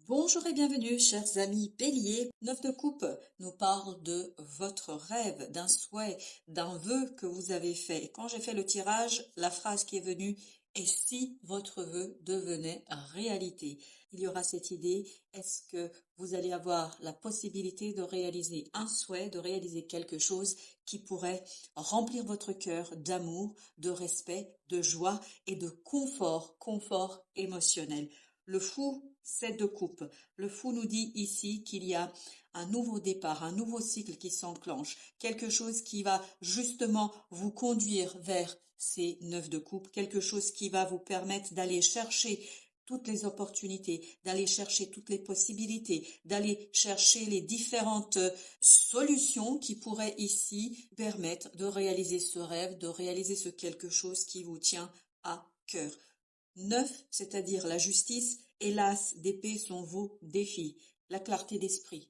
Bonjour et bienvenue, chers amis béliers. Neuf de coupe nous parle de votre rêve, d'un souhait, d'un vœu que vous avez fait. Quand j'ai fait le tirage, la phrase qui est venue est si votre vœu devenait réalité. Il y aura cette idée, est-ce que vous allez avoir la possibilité de réaliser un souhait, de réaliser quelque chose qui pourrait remplir votre cœur d'amour, de respect, de joie et de confort émotionnel. Le fou, c'est de coupe. Le fou nous dit ici qu'il y a un nouveau départ, un nouveau cycle qui s'enclenche, quelque chose qui va justement vous conduire vers ces neuf de coupe, quelque chose qui va vous permettre d'aller chercher toutes les opportunités, d'aller chercher toutes les possibilités, d'aller chercher les différentes solutions qui pourraient ici permettre de réaliser ce rêve, de réaliser ce quelque chose qui vous tient à cœur. Neuf, c'est-à-dire la justice, et l'as d'épée sont vos défis, la clarté d'esprit.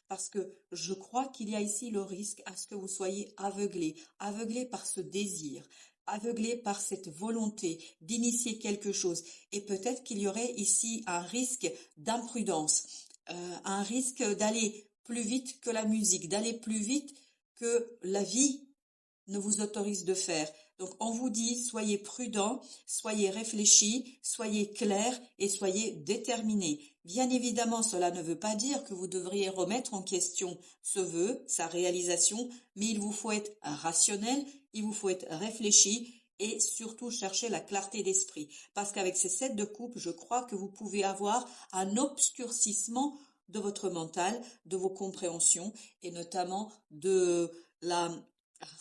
Parce que je crois qu'il y a ici le risque à ce que vous soyez aveuglés par ce désir, aveuglés par cette volonté d'initier quelque chose. Et peut-être qu'il y aurait ici un risque d'imprudence, un risque d'aller plus vite que la musique, d'aller plus vite que la vie ne vous autorise de faire. Donc on vous dit, soyez prudent, soyez réfléchi, soyez clair et soyez déterminé. Bien évidemment, cela ne veut pas dire que vous devriez remettre en question ce vœu, sa réalisation, mais il vous faut être rationnel, il vous faut être réfléchi et surtout chercher la clarté d'esprit. Parce qu'avec ces 7 de coupe, je crois que vous pouvez avoir un obscurcissement de votre mental, de vos compréhensions et notamment de la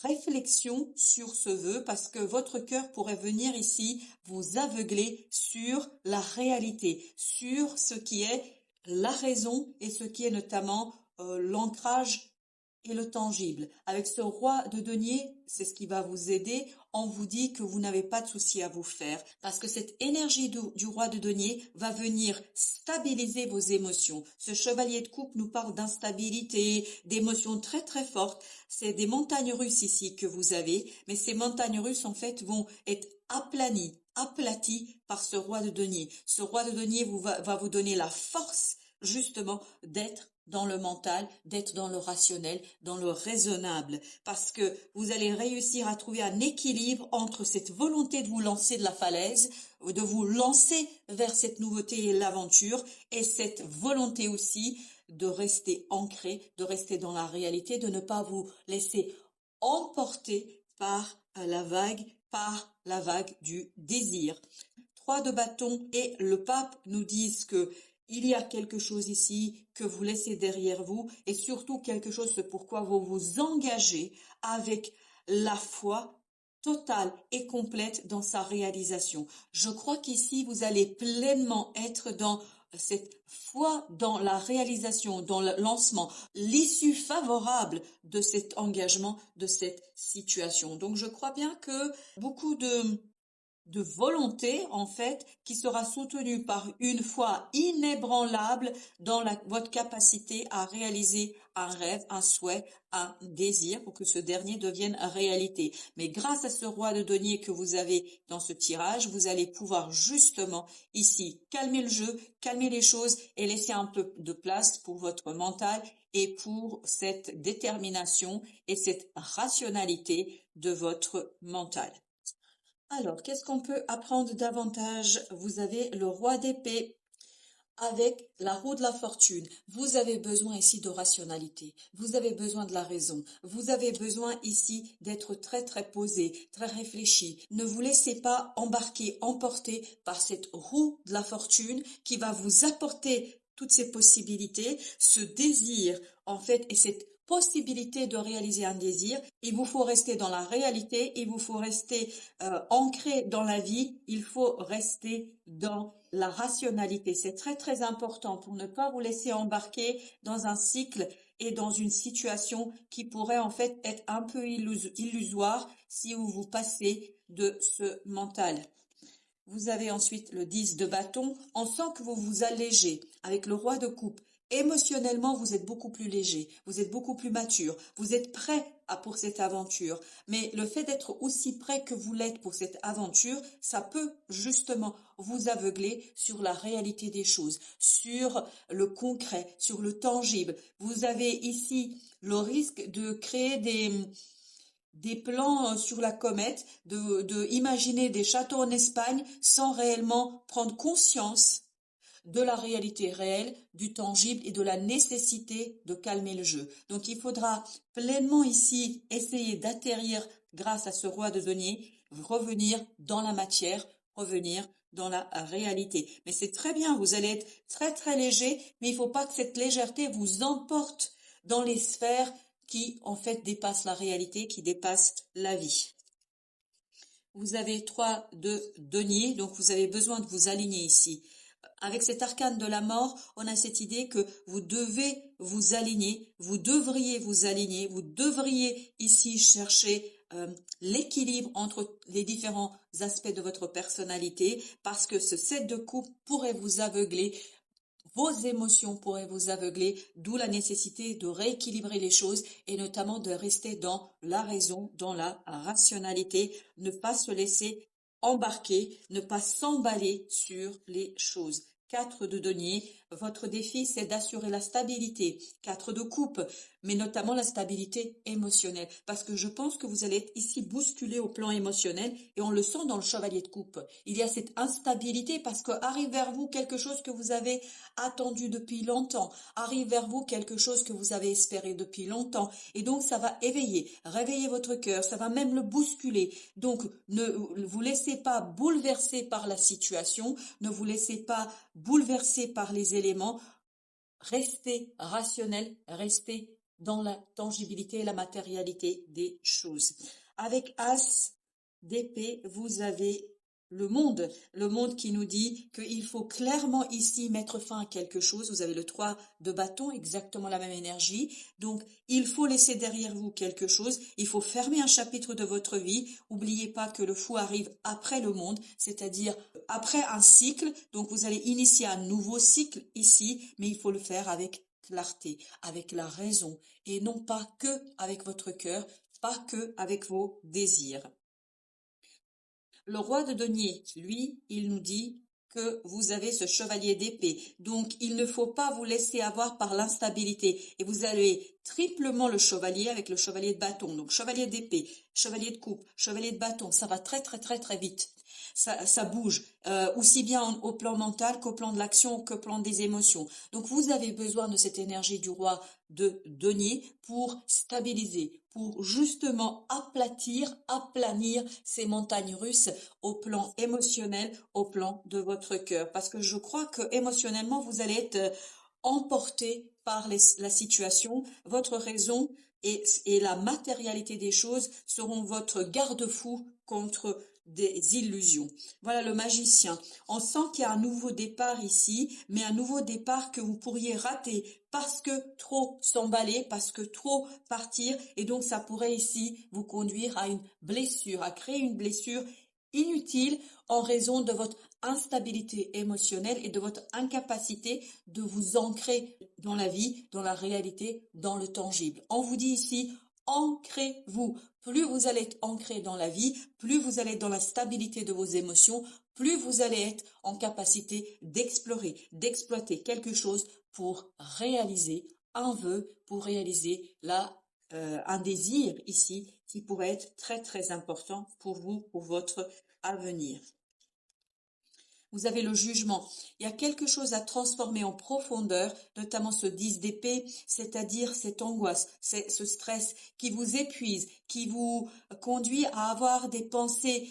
réflexion sur ce vœu parce que votre cœur pourrait venir ici vous aveugler sur la réalité, sur ce qui est la raison et ce qui est notamment l'ancrage et le tangible. Avec ce roi de denier, c'est ce qui va vous aider. On vous dit que vous n'avez pas de souci à vous faire parce que cette énergie du roi de denier va venir stabiliser vos émotions. Ce chevalier de coupe nous parle d'instabilité, d'émotions très très fortes. C'est des montagnes russes ici que vous avez, mais ces montagnes russes en fait vont être aplaties par ce roi de denier. Ce roi de denier va vous donner la force justement d'être dans le mental, d'être dans le rationnel, dans le raisonnable, parce que vous allez réussir à trouver un équilibre entre cette volonté de vous lancer de la falaise, de vous lancer vers cette nouveauté et l'aventure, et cette volonté aussi de rester ancré, de rester dans la réalité, de ne pas vous laisser emporter par la vague du désir. Trois de bâton et le pape nous disent que il y a quelque chose ici que vous laissez derrière vous et surtout quelque chose c'est pourquoi vous vous engagez avec la foi totale et complète dans sa réalisation. Je crois qu'ici vous allez pleinement être dans cette foi dans la réalisation, dans le lancement, l'issue favorable de cet engagement, de cette situation. Donc je crois bien que beaucoup de volonté, en fait, qui sera soutenue par une foi inébranlable dans votre capacité à réaliser un rêve, un souhait, un désir pour que ce dernier devienne réalité. Mais grâce à ce roi de denier que vous avez dans ce tirage, vous allez pouvoir justement ici calmer le jeu, calmer les choses et laisser un peu de place pour votre mental et pour cette détermination et cette rationalité de votre mental. Alors, qu'est-ce qu'on peut apprendre davantage? Vous avez le roi d'épée avec la roue de la fortune. Vous avez besoin ici de rationalité. Vous avez besoin de la raison. Vous avez besoin ici d'être très très posé, très réfléchi. Ne vous laissez pas embarquer, emporter par cette roue de la fortune qui va vous apporter toutes ces possibilités, ce désir en fait et cette possibilité de réaliser un désir. Il vous faut rester dans la réalité, il vous faut rester ancré dans la vie, il faut rester dans la rationalité. C'est très très important pour ne pas vous laisser embarquer dans un cycle et dans une situation qui pourrait en fait être un peu illusoire si vous vous passez de ce mental. Vous avez ensuite le 10 de bâton. On sent que vous vous allégez avec le roi de coupe. Émotionnellement, vous êtes beaucoup plus léger, vous êtes beaucoup plus mature, vous êtes prêt pour cette aventure. Mais le fait d'être aussi prêt que vous l'êtes pour cette aventure, ça peut justement vous aveugler sur la réalité des choses, sur le concret, sur le tangible. Vous avez ici le risque de créer des plans sur la comète, de imaginer des châteaux en Espagne sans réellement prendre conscience de la réalité réelle, du tangible et de la nécessité de calmer le jeu. Donc il faudra pleinement ici essayer d'atterrir grâce à ce roi de denier, revenir dans la matière, revenir dans la réalité. Mais c'est très bien, vous allez être très très léger, mais il ne faut pas que cette légèreté vous emporte dans les sphères qui en fait dépassent la réalité, qui dépassent la vie. Vous avez 3 de denier, donc vous avez besoin de vous aligner ici. Avec cet arcane de la mort, on a cette idée que vous devez vous aligner, vous devriez vous aligner, vous devriez ici chercher l'équilibre entre les différents aspects de votre personnalité parce que ce 7 de coupe pourrait vous aveugler, vos émotions pourraient vous aveugler, d'où la nécessité de rééquilibrer les choses et notamment de rester dans la raison, dans la rationalité, ne pas se laisser embarquer, ne pas s'emballer sur les choses. 4 de denier, votre défi c'est d'assurer la stabilité. 4 de coupe, mais notamment la stabilité émotionnelle. Parce que je pense que vous allez être ici bousculé au plan émotionnel et on le sent dans le chevalier de coupe. Il y a cette instabilité parce qu'arrive vers vous quelque chose que vous avez attendu depuis longtemps. Arrive vers vous quelque chose que vous avez espéré depuis longtemps. Et donc ça va éveiller, réveiller votre cœur, ça va même le bousculer. Donc ne vous laissez pas bouleverser par la situation, ne vous laissez pas bouleverser par les éléments, restez rationnel, restez dans la tangibilité et la matérialité des choses. Avec As d'épée, vous avez le monde qui nous dit qu'il faut clairement ici mettre fin à quelque chose. Vous avez le 3 de bâton, exactement la même énergie. Donc, il faut laisser derrière vous quelque chose. Il faut fermer un chapitre de votre vie. N'oubliez pas que le fou arrive après le monde, c'est-à-dire après un cycle. Donc, vous allez initier un nouveau cycle ici, mais il faut le faire avec clarté, avec la raison, et non pas que avec votre cœur, pas que avec vos désirs. Le roi de denier, lui, il nous dit que vous avez ce chevalier d'épée. Donc, il ne faut pas vous laisser avoir par l'instabilité. Et vous avez triplement le chevalier avec le chevalier de bâton. Donc, chevalier d'épée, chevalier de coupe, chevalier de bâton. Ça va très, très, très, très vite. Ça bouge, aussi bien au plan mental qu'au plan de l'action, qu'au plan des émotions. Donc, vous avez besoin de cette énergie du roi de denier pour stabiliser, pour justement aplatir, aplanir ces montagnes russes au plan émotionnel, au plan de votre cœur. Parce que je crois que émotionnellement, vous allez être emporté par la situation, votre raison et la matérialité des choses seront votre garde-fou contre des illusions. Voilà le magicien. On sent qu'il y a un nouveau départ ici, mais un nouveau départ que vous pourriez rater parce que trop s'emballer, parce que trop partir, et donc ça pourrait ici vous conduire à une blessure, à créer une blessure inutile en raison de votre instabilité émotionnelle et de votre incapacité de vous ancrer dans la vie, dans la réalité, dans le tangible. On vous dit ici, ancrez-vous. Plus vous allez être ancré dans la vie, plus vous allez être dans la stabilité de vos émotions, plus vous allez être en capacité d'explorer, d'exploiter quelque chose pour réaliser un vœu, pour réaliser un désir ici qui pourrait être très très important pour vous, pour votre avenir. Vous avez le jugement. Il y a quelque chose à transformer en profondeur, notamment ce 10 d'épée, c'est-à-dire cette angoisse, ce stress qui vous épuise, qui vous conduit à avoir des pensées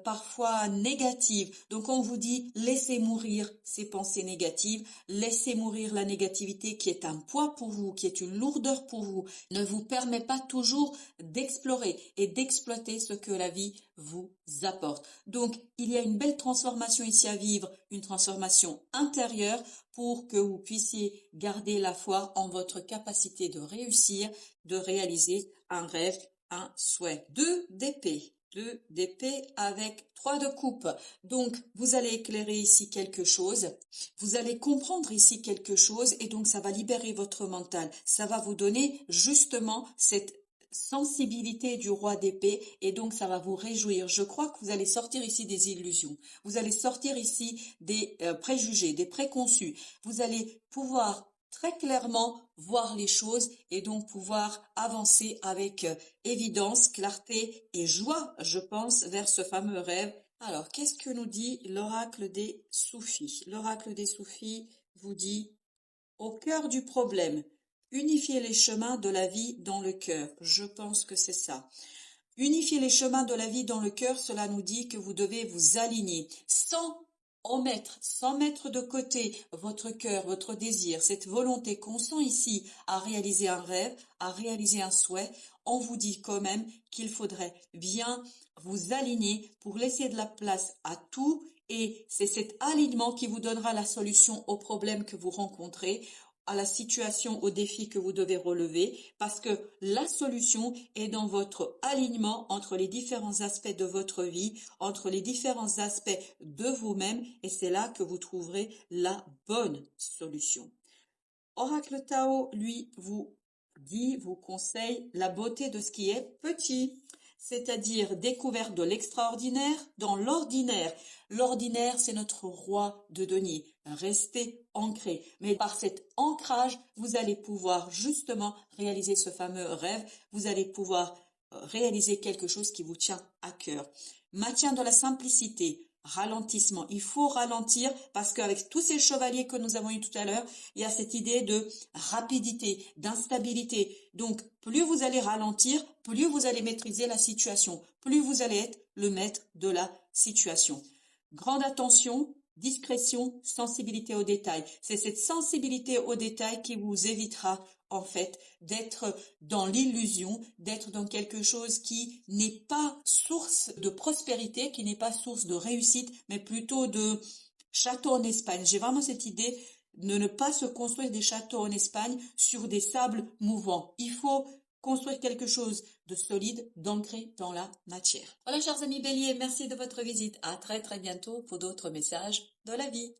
parfois négatives. Donc on vous dit, laissez mourir ces pensées négatives, laissez mourir la négativité qui est un poids pour vous, qui est une lourdeur pour vous, ne vous permet pas toujours d'explorer et d'exploiter ce que la vie vous apporte. Donc, il y a une belle transformation ici à vivre, une transformation intérieure pour que vous puissiez garder la foi en votre capacité de réussir, de réaliser un rêve, un souhait. 2 d'épée. 2 d'épée avec 3 de coupe. Donc, vous allez éclairer ici quelque chose, vous allez comprendre ici quelque chose et donc ça va libérer votre mental. Ça va vous donner justement cette sensibilité du roi d'épée et donc ça va vous réjouir. Je crois que vous allez sortir ici des illusions. Vous allez sortir ici des préjugés, des préconçus. Vous allez pouvoir très clairement voir les choses et donc pouvoir avancer avec évidence, clarté et joie, je pense, vers ce fameux rêve. Alors, qu'est-ce que nous dit l'oracle des soufis? L'oracle des soufis vous dit: au cœur du problème, unifiez les chemins de la vie dans le cœur. Je pense que c'est ça. Unifier les chemins de la vie dans le cœur, cela nous dit que vous devez vous aligner sans mettre de côté votre cœur, votre désir, cette volonté qu'on sent ici à réaliser un rêve, à réaliser un souhait. On vous dit quand même qu'il faudrait bien vous aligner pour laisser de la place à tout et c'est cet alignement qui vous donnera la solution aux problèmes que vous rencontrez, à la situation, aux défis que vous devez relever, parce que la solution est dans votre alignement entre les différents aspects de votre vie, entre les différents aspects de vous-même, et c'est là que vous trouverez la bonne solution. Oracle Tao, lui, vous dit, vous conseille la beauté de ce qui est petit, c'est-à-dire découverte de l'extraordinaire dans l'ordinaire. L'ordinaire, c'est notre roi de denier. Restez ancré. Mais par cet ancrage, vous allez pouvoir justement réaliser ce fameux rêve. Vous allez pouvoir réaliser quelque chose qui vous tient à cœur. Maintien de la simplicité. Ralentissement. Il faut ralentir parce qu'avec tous ces chevaliers que nous avons eu tout à l'heure, il y a cette idée de rapidité, d'instabilité. Donc, plus vous allez ralentir, plus vous allez maîtriser la situation, plus vous allez être le maître de la situation. Grande attention, discrétion, sensibilité aux détails. C'est cette sensibilité aux détails qui vous évitera en fait d'être dans l'illusion, d'être dans quelque chose qui n'est pas source de prospérité, qui n'est pas source de réussite, mais plutôt de château en Espagne. J'ai vraiment cette idée de ne pas se construire des châteaux en Espagne sur des sables mouvants. Il faut construire quelque chose de solide, d'ancré dans la matière. Voilà, chers amis béliers, merci de votre visite. À très très bientôt pour d'autres messages de la vie.